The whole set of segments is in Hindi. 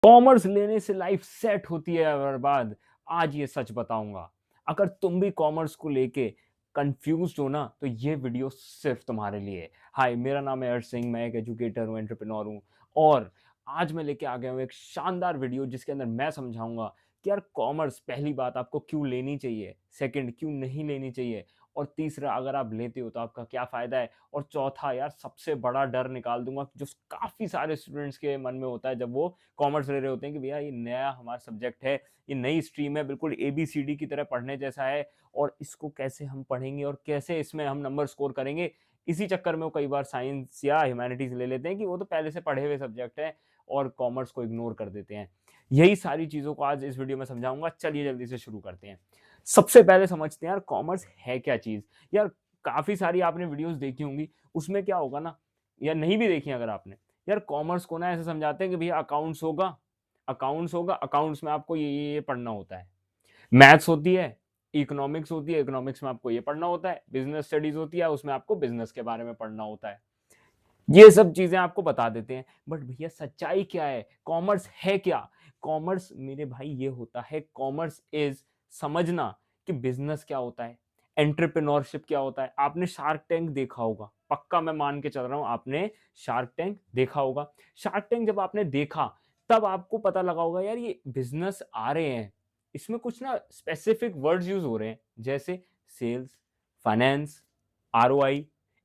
कॉमर्स लेने से लाइफ सेट होती है या बर्बाद, आज ये सच बताऊंगा। अगर तुम भी कॉमर्स को लेके कंफ्यूज्ड हो ना, तो ये वीडियो सिर्फ तुम्हारे लिए है। हाय, मेरा नाम है अर्श सिंह, मैं एक एजुकेटर हूँ, एंटरप्रेन्योर हूँ। और आज मैं लेके आ गया हूँ एक शानदार वीडियो जिसके अंदर मैं समझाऊंगा कि यार कॉमर्स, पहली बात, आपको क्यों लेनी चाहिए, सेकंड क्यों नहीं लेनी चाहिए, और तीसरा अगर आप लेते हो तो आपका क्या फायदा है, और चौथा यार सबसे बड़ा डर निकाल दूंगा जो काफी सारे स्टूडेंट्स के मन में होता है जब वो कॉमर्स ले रहे होते हैं कि भैया ये नया हमारा सब्जेक्ट है, ये नई स्ट्रीम है, बिल्कुल ABCD की तरह पढ़ने जैसा है, और इसको कैसे हम पढ़ेंगे और कैसे इसमें हम नंबर स्कोर करेंगे। इसी चक्कर में वो कई बार साइंस या ह्यूमैनिटीज ले लेते हैं कि वो तो पहले से पढ़े हुए सब्जेक्ट है, और कॉमर्स को इग्नोर कर देते हैं। यही सारी चीजों को आज इस वीडियो में समझाऊंगा। चलिए जल्दी से शुरू करते हैं। सबसे पहले समझते हैं यार कॉमर्स है क्या चीज। यार काफी सारी आपने वीडियोस देखी होंगी, उसमें क्या होगा ना, या नहीं भी देखी अगर आपने, यार कॉमर्स को ना ऐसे समझाते हैं कि भैया अकाउंट्स होगा, अकाउंट्स होगा, अकाउंट्स में आपको ये पढ़ना होता है। मैथ्स होती है, इकोनॉमिक्स होती है, इकोनॉमिक्स में आपको ये पढ़ना होता है, बिजनेस स्टडीज होती है, उसमें आपको बिजनेस के बारे में पढ़ना होता है। ये सब चीजें आपको बता देते हैं। बट भैया सच्चाई क्या है, कॉमर्स है क्या? कॉमर्स मेरे भाई ये होता है, कॉमर्स इज समझना कि बिजनेस क्या होता है, एंटरप्रेन्योरशिप क्या होता है। आपने शार्क टैंक देखा होगा, पक्का मैं मान के चल रहा हूं आपने शार्क टैंक देखा होगा। शार्क टैंक जब आपने देखा, तब आपको पता लगा होगा यार ये बिजनेस आ रहे हैं, इसमें कुछ ना स्पेसिफिक वर्ड्स यूज हो रहे हैं, जैसे sales, finance, ROI,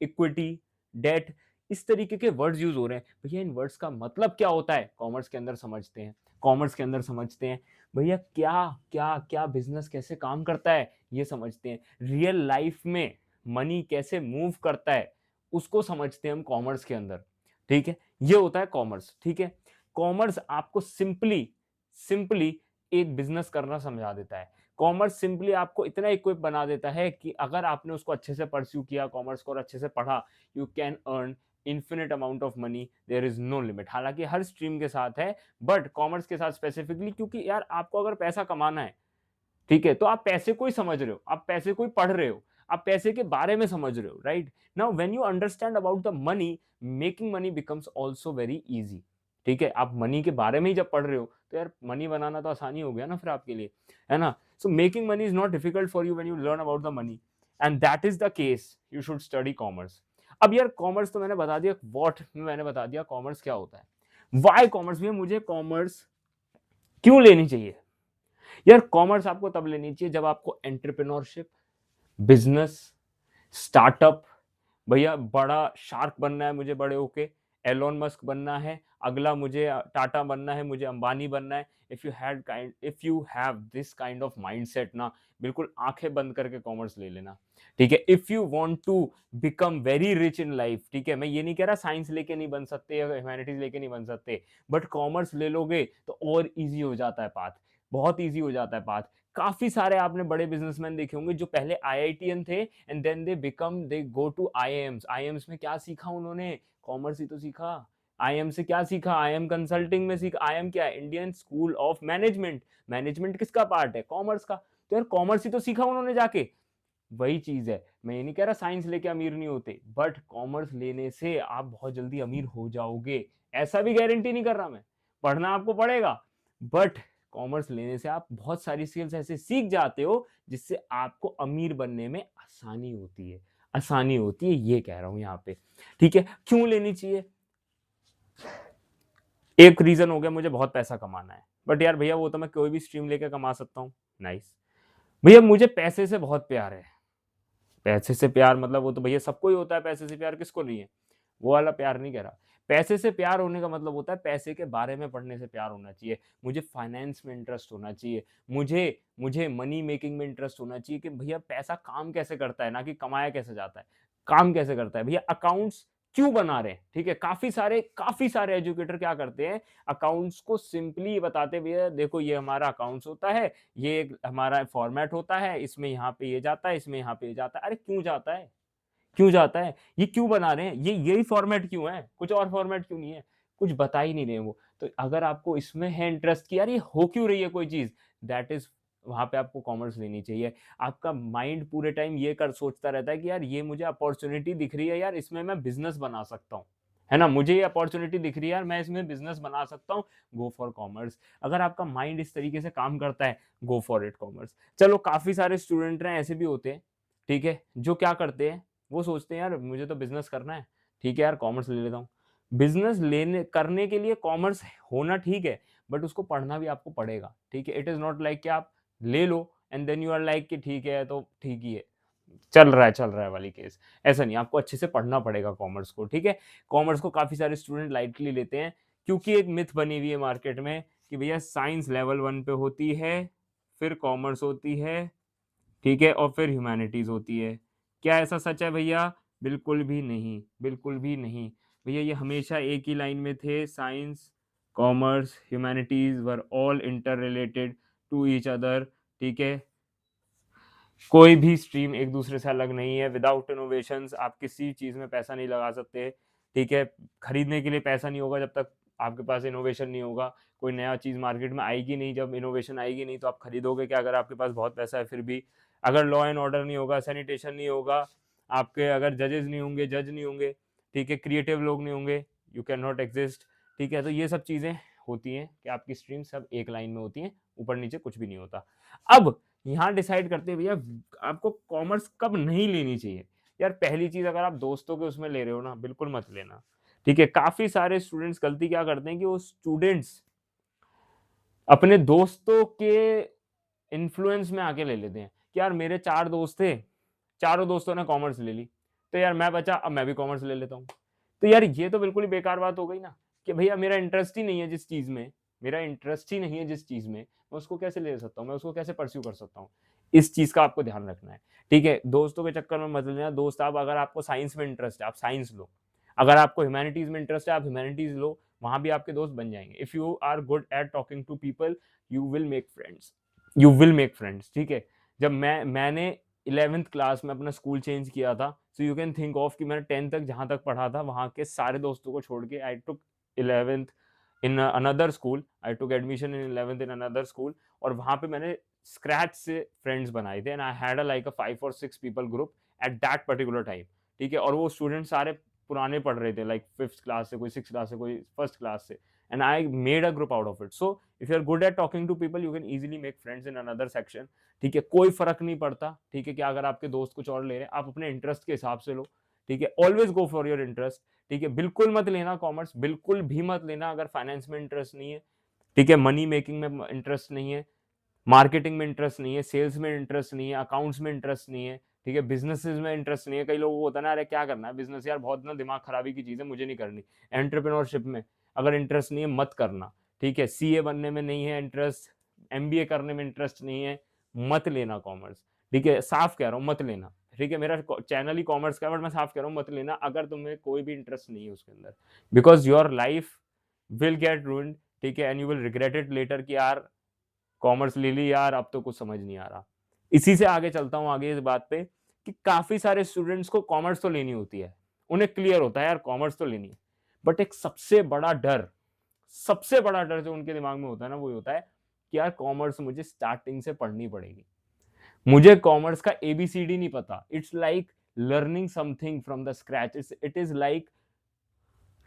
equity, debt, इस तरीके के वर्ड्स यूज हो रहे हैं। भैया इन वर्ड्स का मतलब क्या होता है, कॉमर्स के अंदर समझते हैं। कॉमर्स के अंदर समझते हैं भैया क्या क्या क्या बिजनेस कैसे काम करता है, ये समझते हैं। रियल लाइफ में मनी कैसे मूव करता है, उसको समझते हैं हम कॉमर्स के अंदर। ठीक है, ये होता है कॉमर्स। ठीक है, कॉमर्स आपको सिंपली सिंपली एक बिजनेस करना समझा देता है। कॉमर्स सिंपली आपको इतना इक्विप बना देता है कि अगर आपने उसको अच्छे से परस्यू किया, कॉमर्स को, और अच्छे से पढ़ा, you can earn infinite amount of money, there is no limit. हालांकि हर स्ट्रीम के साथ है, बट कॉमर्स के साथ स्पेसिफिकली, क्योंकि यार आपको अगर पैसा कमाना है, ठीक है, तो आप पैसे को ही समझ रहे हो, आप पैसे को ही पढ़ रहे हो, आप पैसे के बारे में समझ रहे हो। Right now when you understand about the money, making money becomes also very easy. ठीक है, आप मनी के बारे में ही जब पढ़ रहे हो, तो यार मनी बनाना तो आसानी हो गया ना फिर आपके लिए, है ना। So making money is not difficult for you when you learn about the money, and that is the case you should study commerce. अब यार कॉमर्स तो मैंने बता दिया, व्हाट मैंने बता दिया कॉमर्स क्या होता है। वाई कॉमर्स में मुझे कॉमर्स क्यों लेनी चाहिए? यार कॉमर्स आपको तब लेनी चाहिए जब आपको एंटरप्रेन्योरशिप, बिजनेस, स्टार्टअप, भैया बड़ा शार्क बनना है मुझे, बड़े होके एलोन मस्क बनना है, अगला मुझे टाटा बनना है, मुझे अंबानी बनना है। If you have this kind of mindset ना, बिल्कुल आंखें बंद करके कॉमर्स ले लेना। ठीक है, if you want to become very rich in life, ठीक है, मैं ये नहीं कह रहा साइंस लेके नहीं बन सकते या ह्यूमैनिटीज लेके नहीं बन सकते, बट कॉमर्स ले लोगे तो और इजी हो जाता है पाथ, बहुत इजी हो जाता है पाथ। काफी सारे आपने बड़े बिजनेसमैन देखे होंगे जो पहले IITian थे, and then they go to IIMs। IIMs में क्या सीखा उन्होंने? कॉमर्स ही तो सीखा। IIM से क्या सीखा? IIM कंसल्टिंग में सीखा। IIM क्या है? Indian school of management. Management किसका पार्ट है? कॉमर्स का। तो यार कॉमर्स ही तो सीखा उन्होंने जाके। वही चीज है, मैं ये नहीं कह रहा साइंस लेके अमीर नहीं होते, बट कॉमर्स लेने से आप बहुत जल्दी अमीर हो जाओगे, ऐसा भी गारंटी नहीं कर रहा मैं। पढ़ना आपको पड़ेगा, बट कॉमर्स लेने से आप बहुत सारी स्किल्स ऐसे सीख जाते हो जिससे आपको अमीर बनने में आसानी होती है। आसानी होती है, ये कह रहा हूं यहां पे। ठीक है, क्यों लेनी चाहिए? एक रीजन हो गया, मुझे बहुत पैसा कमाना है, बट यार भैया वो तो मैं कोई भी स्ट्रीम लेके कमा सकता हूँ। नाइस। भैया मुझे पैसे से बहुत प्यार है। पैसे से प्यार मतलब वो तो भैया सबको ही होता है, पैसे से प्यार किसको नहीं है, वो वाला प्यार नहीं कह रहा। पैसे से प्यार होने का मतलब होता है पैसे के बारे में पढ़ने से प्यार होना चाहिए, मुझे फाइनेंस में इंटरेस्ट होना चाहिए, मुझे मुझे मनी मेकिंग में इंटरेस्ट होना चाहिए कि भैया पैसा काम कैसे करता है, ना कि कमाया कैसे जाता है, काम कैसे करता है। भैया अकाउंट्स क्यों बना रहे हैं? ठीक है, काफी सारे एजुकेटर क्या करते हैं, अकाउंट्स को सिंपली बताते भैया देखो ये हमारा अकाउंट्स होता है, ये एक हमारा फॉर्मेट होता है, इसमें यहाँ पे ये जाता है, इसमें यहाँ पे ये जाता है। अरे क्यों जाता है, क्यों जाता है, ये क्यों बना रहे हैं, ये यही फॉर्मेट क्यों है, कुछ और फॉर्मेट क्यों नहीं है? कुछ बता ही नहीं रहे वो। तो अगर आपको इसमें है इंटरेस्ट कि यार ये हो क्यों रही है कोई चीज, दैट इज, वहां पे आपको कॉमर्स लेनी चाहिए। आपका माइंड पूरे टाइम ये कर सोचता रहता है कि यार ये मुझे अपॉर्चुनिटी दिख रही है, यार इसमें मैं बिजनेस बना सकता हूँ, है ना, मुझे ये अपॉर्चुनिटी दिख रही है यार, मैं इसमें बिजनेस बना सकता हूँ, गो फॉर कॉमर्स। अगर आपका माइंड इस तरीके से काम करता है, गो फॉर इट कॉमर्स। चलो काफी सारे स्टूडेंट हैं ऐसे भी होते हैं, ठीक है, जो क्या करते हैं, वो सोचते हैं यार मुझे तो बिजनेस करना है, ठीक है यार कॉमर्स ले लेता हूँ। बिजनेस लेने करने के लिए कॉमर्स होना ठीक है, बट उसको पढ़ना भी आपको पड़ेगा, ठीक है। इट इज नॉट लाइक कि आप ले लो and then you are like कि ठीक है तो ठीक ही है, चल रहा है वाली केस। ऐसा नहीं, आपको अच्छे से पढ़ना पड़ेगा कॉमर्स को, ठीक है। कॉमर्स को काफी सारे स्टूडेंट लाइटली लेते हैं, क्योंकि एक मिथ बनी हुई है मार्केट में कि भैया साइंस लेवल 1 पे होती है, फिर कॉमर्स होती है, ठीक है, और फिर ह्यूमैनिटीज होती है। क्या ऐसा सच है भैया? बिल्कुल भी नहीं, बिल्कुल भी नहीं भैया, ये हमेशा एक ही लाइन में थे। Science, commerce, humanities were all inter related to each other, ठीक है। कोई भी स्ट्रीम एक दूसरे से अलग नहीं है। विदाउट इनोवेशंस आप किसी चीज में पैसा नहीं लगा सकते, ठीक है। खरीदने के लिए पैसा नहीं होगा जब तक आपके पास इनोवेशन नहीं होगा। कोई नया चीज मार्केट में आएगी नहीं, जब इनोवेशन आएगी नहीं तो आप खरीदोगे क्या, अगर आपके पास बहुत पैसा है फिर भी। अगर लॉ एंड ऑर्डर नहीं होगा, सैनिटेशन नहीं होगा, आपके अगर जजेस नहीं होंगे, जज नहीं होंगे, ठीक है, क्रिएटिव लोग नहीं होंगे, यू कैन नॉट एग्जिस्ट, ठीक है। तो ये सब चीजें होती हैं कि आपकी स्ट्रीम सब एक लाइन में होती हैं, ऊपर नीचे कुछ भी नहीं होता। अब यहाँ डिसाइड करते हैं भैया आपको कॉमर्स कब नहीं लेनी चाहिए। यार पहली चीज, अगर आप दोस्तों के उसमें ले रहे हो ना, बिल्कुल मत लेना, ठीक है। काफी सारे स्टूडेंट्स गलती क्या करते हैं कि वो स्टूडेंट्स अपने दोस्तों के इन्फ्लुएंस में आके ले लेते हैं कि यार मेरे 4 दोस्त थे, चारों दोस्तों ने कॉमर्स ले ली, तो यार मैं बचा, अब मैं भी कॉमर्स ले लेता हूँ। तो यार ये तो बिल्कुल ही बेकार बात हो गई ना, कि भैया मेरा इंटरेस्ट ही नहीं है जिस चीज में, मेरा इंटरेस्ट ही नहीं है जिस चीज में, मैं उसको कैसे ले सकता हूँ, मैं उसको कैसे परस्यू कर सकता हूँ। इस चीज का आपको ध्यान रखना है, ठीक है। दोस्तों के चक्कर में मत लेना। दोस्त आप, अगर आपको साइंस में इंटरेस्ट है आप साइंस लो, अगर आपको ह्यूमैनिटीज में इंटरेस्ट है आप ह्यूमैनिटीज लो, वहां भी आपके दोस्त बन जाएंगे। If you are good at talking to people, you will make friends, you will make friends, ठीक है। जब मैंने 11th क्लास में अपना स्कूल चेंज किया था, so you can think of कि मैंने 10th तक जहां तक पढ़ा था वहां के सारे दोस्तों को छोड़ के आई टुक 11th in another school, I took admission in 11th in another school, और वहां पे मैंने स्क्रैच से फ्रेंड्स बनाए थे and I had like a 5 or 6 people group at that particular time, ठीक है। और वो स्टूडेंट सारे पुराने पढ़ रहे थे, लाइक 5th क्लास से, कोई 6th क्लास से, कोई 1st क्लास से, and I made a group out of it. So if you're good at talking to people, you can easily make friends in another section, ठीक है। कोई फर्क नहीं पड़ता, ठीक है, कि अगर आपके दोस्त कुछ और ले रहे हैं, आप अपने इंटरेस्ट के हिसाब से लो, ठीक है। Always go for your interest, ठीक है। बिल्कुल मत लेना कॉमर्स, बिल्कुल भी मत लेना अगर फाइनेंस में इंटरेस्ट नहीं है, ठीक है, मनी मेकिंग में इंटरेस्ट नहीं है, मार्केटिंग में इंटरेस्ट नहीं है, सेल्स में इंटरेस्ट नहीं है, अकाउंट्स में इंटरेस्ट नहीं है, ठीक है, बिजनेसेस में इंटरेस्ट नहीं है। कई लोगों को होता है ना, अरे क्या करना है बिजनेस, यार बहुत ना दिमाग खराबी की चीज है, मुझे नहीं करनी। एंटरप्रेन्योरशिप में अगर इंटरेस्ट नहीं है मत करना, ठीक है। सीए बनने में नहीं है इंटरेस्ट, एमबीए करने में इंटरेस्ट नहीं है, मत लेना कॉमर्स, ठीक है। साफ कह रहा हूँ मत लेना, ठीक है। मेरा चैनल ही कॉमर्स का है, बट मैं साफ कह रहा हूँ मत लेना अगर तुम्हें कोई भी इंटरेस्ट नहीं है उसके अंदर, because your life will get ruined, ठीक है, and you will regret it later कि यार कॉमर्स ले ली यार, अब तो कुछ समझ नहीं आ रहा। इसी से आगे चलता हूं, आगे इस बात पे कि काफी सारे स्टूडेंट्स को कॉमर्स तो लेनी होती है, उन्हें क्लियर होता है यार कॉमर्स तो लेनी है, बट एक सबसे बड़ा डर जो उनके दिमाग में होता है ना, वो होता है कि यार कॉमर्स मुझे स्टार्टिंग से पढ़नी पड़ेगी, मुझे कॉमर्स का एबीसीडी नहीं पता। It's like learning something from the scratch, it is like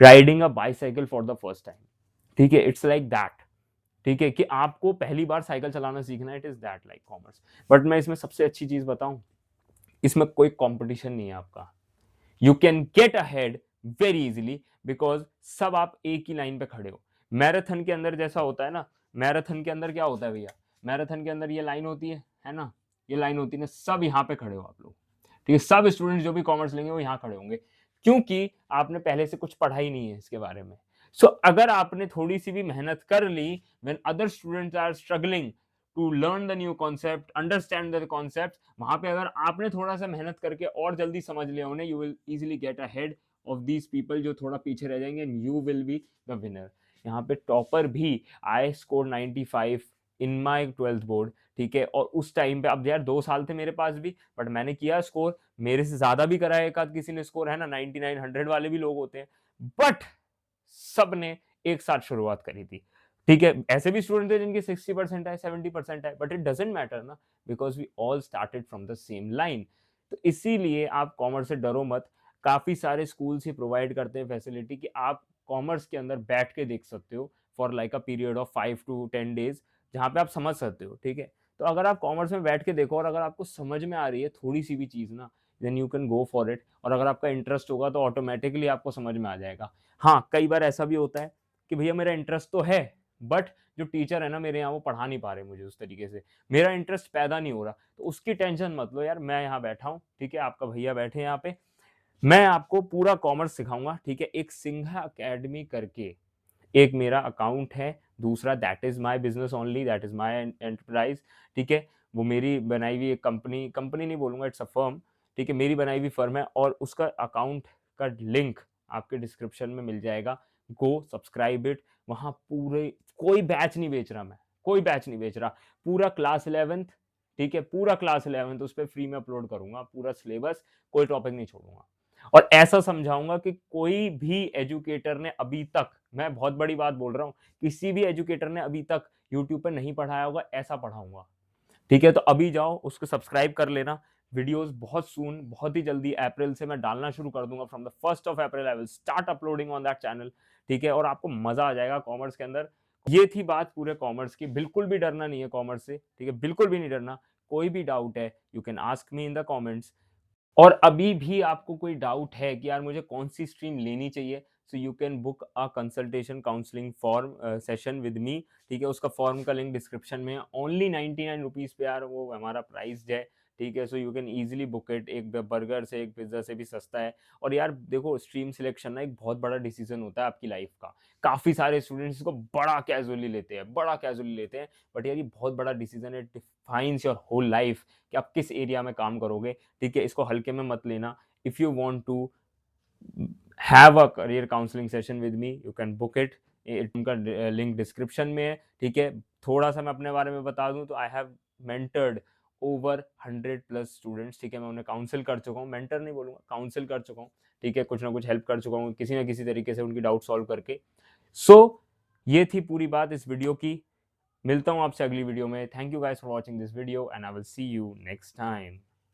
riding a bicycle for the first time, ठीक है। इट्स लाइक दैट, ठीक है, कि आपको पहली बार साइकिल चलाना सीखना है, it is that like commerce. But मैं इसमें सबसे अच्छी चीज बताऊं, इसमें कोई कंपटीशन नहीं है आपका, you can get ahead very easily, because सब आप एक ही लाइन पे खड़े हो। मैराथन के अंदर जैसा होता है ना, मैराथन के अंदर क्या होता है भैया, मैराथन के अंदर ये लाइन होती है ना, ये लाइन होती है ना, सब यहाँ पे खड़े हो आप लोग, ठीक है। सब स्टूडेंट जो भी कॉमर्स लेंगे वो यहाँ खड़े होंगे, क्योंकि आपने पहले से कुछ पढ़ा ही नहीं है इसके बारे में। सो अगर आपने थोड़ी सी भी मेहनत कर ली, when other students are struggling to learn the new concept, understand the concept, वहां पे अगर आपने थोड़ा सा मेहनत करके और जल्दी समझ लिया उन्हें, you will easily get ahead of these people जो थोड़ा पीछे रह जाएंगे, and you will be the winner. यहाँ पे टॉपर भी, I score 95 in my 12th board, ठीक है। और उस टाइम पे, अब यार 2 साल थे मेरे पास भी, बट मैंने किया स्कोर, मेरे से ज्यादा भी कराया एक आध किसी ने स्कोर, है ना, 99 100 वाले भी लोग होते हैं, बट सबने एक साथ शुरुआत करी थी, ठीक है। ऐसे भी स्टूडेंट थे जिनके 60% है, 70% है, बट इट डजेंट मैटर ना, because we all started from the same line. तो इसीलिए आप कॉमर्स से डरो मत। काफ़ी सारे स्कूल्स ही प्रोवाइड करते हैं फैसिलिटी कि आप कॉमर्स के अंदर बैठ के देख सकते हो for like a period of 5 to 10 days, जहाँ पे आप समझ सकते हो, ठीक है? तो अगर आप कॉमर्स में बैठ के देखो और अगर आपको समझ में आ रही है थोड़ी-सी भी चीज़ ना, then you can go for it, और अगर आपका इंटरेस्ट होगा तो ऑटोमैटिकली आपको समझ में आ जाएगा। हाँ, कई बार ऐसा भी होता है कि भैया मेरा इंटरेस्ट तो है, बट जो टीचर है ना मेरे यहाँ वो पढ़ा नहीं पा रहे मुझे उस तरीके से, मेरा इंटरेस्ट पैदा नहीं हो रहा, तो उसकी टेंशन मत लो यार, मैं यहाँ बैठा हूँ, ठीक है? आपका भैया बैठे हैं यहाँ पे, मैं आपको पूरा कॉमर्स सिखाऊँगा, ठीक है? एक सिंघा अकेडमी करके एक मेरा अकाउंट है, दूसरा that is my business only, that is my enterprise, ठीक है? वो मेरी बनाई हुई एक कंपनी, कंपनी नहीं बोलूँगा, इट्स अ फर्म, ठीक है? मेरी बनाई हुई फर्म है और उसका अकाउंट का लिंक आपके डिस्क्रिप्शन में मिल जाएगा। गो सब्सक्राइब इट, वहाँ पूरे कोई बैच नहीं बेच रहा मैं, कोई बैच नहीं बेच रहा। पूरा क्लास 11th, ठीक है? पूरा क्लास 11th उस पे फ्री में अपलोड करूँगा, पूरा सिलेबस, कोई टॉपिक नहीं छोड़ूँगा। और ऐसा समझाऊँगा कि कोई भी एजुकेटर ने अभी तक, मैं बहुत बड़ी बात बोल रहा हूँ, किसी भी एजुकेटर ने अभी तक यूट्यूब पे नहीं पढ़ाया होगा, ऐसा पढ़ाऊँगा। ठीक है? तो अभी जाओ, उसको सब्सक्राइब कर लेना। वीडियोज़ बहुत सून, बहुत ही जल्दी अप्रैल से मैं डालना शुरू कर दूँगा। From the 1st of April I will start uploading on that channel, ठीक है? और आपको मज़ा आ जाएगा कॉमर्स के अंदर। ये थी बात पूरे कॉमर्स की, बिल्कुल भी डरना नहीं है कॉमर्स से, ठीक है? बिल्कुल भी नहीं डरना। कोई भी डाउट है, you can ask me in the comments. और अभी भी आपको कोई डाउट है कि यार मुझे कौन-सी स्ट्रीम लेनी चाहिए, so you can book a consultation counselling form session with मी, ठीक है? उसका फॉर्म का लिंक डिस्क्रिप्शन में है। ओनली 99 रुपीज़ पे यार वो हमारा प्राइस है, ठीक है? So you can easily book it, एक बर्गर से, एक पिज़्ज़ा से भी सस्ता है। और यार देखो, स्ट्रीम सिलेक्शन ना एक बहुत बड़ा डिसीज़न होता है आपकी लाइफ़ का। काफ़ी सारे स्टूडेंट्स इसको बड़ा कैज़ुअली लेते हैं, बड़ा कैज़ुअली लेते हैं, बट यार ये बहुत बड़ा डिसीज़न है, it defines your whole life कि आप किस एरिया में काम करोगे, ठीक है? इसको हल्के में मत लेना। If you want to have a career counselling session with me, you can book it. उनका लिंक डिस्क्रिप्शन में है, ठीक है? थोड़ा-सा मैं अपने बारे में बता दूँ तो I have mentored over 100 plus students, ठीक है? मैं उन्हें काउंसल कर चुका हूँ, मेंटर नहीं बोलूँगा, काउंसल कर चुका हूँ, ठीक है? कुछ ना कुछ हेल्प कर चुका हूँ, किसी न किसी तरीके से उनकी डाउट सॉल्व करके। सो ये थी पूरी बात इस वीडियो की। मिलता हूँ आपसे अगली वीडियो में। Thank you guys for watching this video and I will see you next time.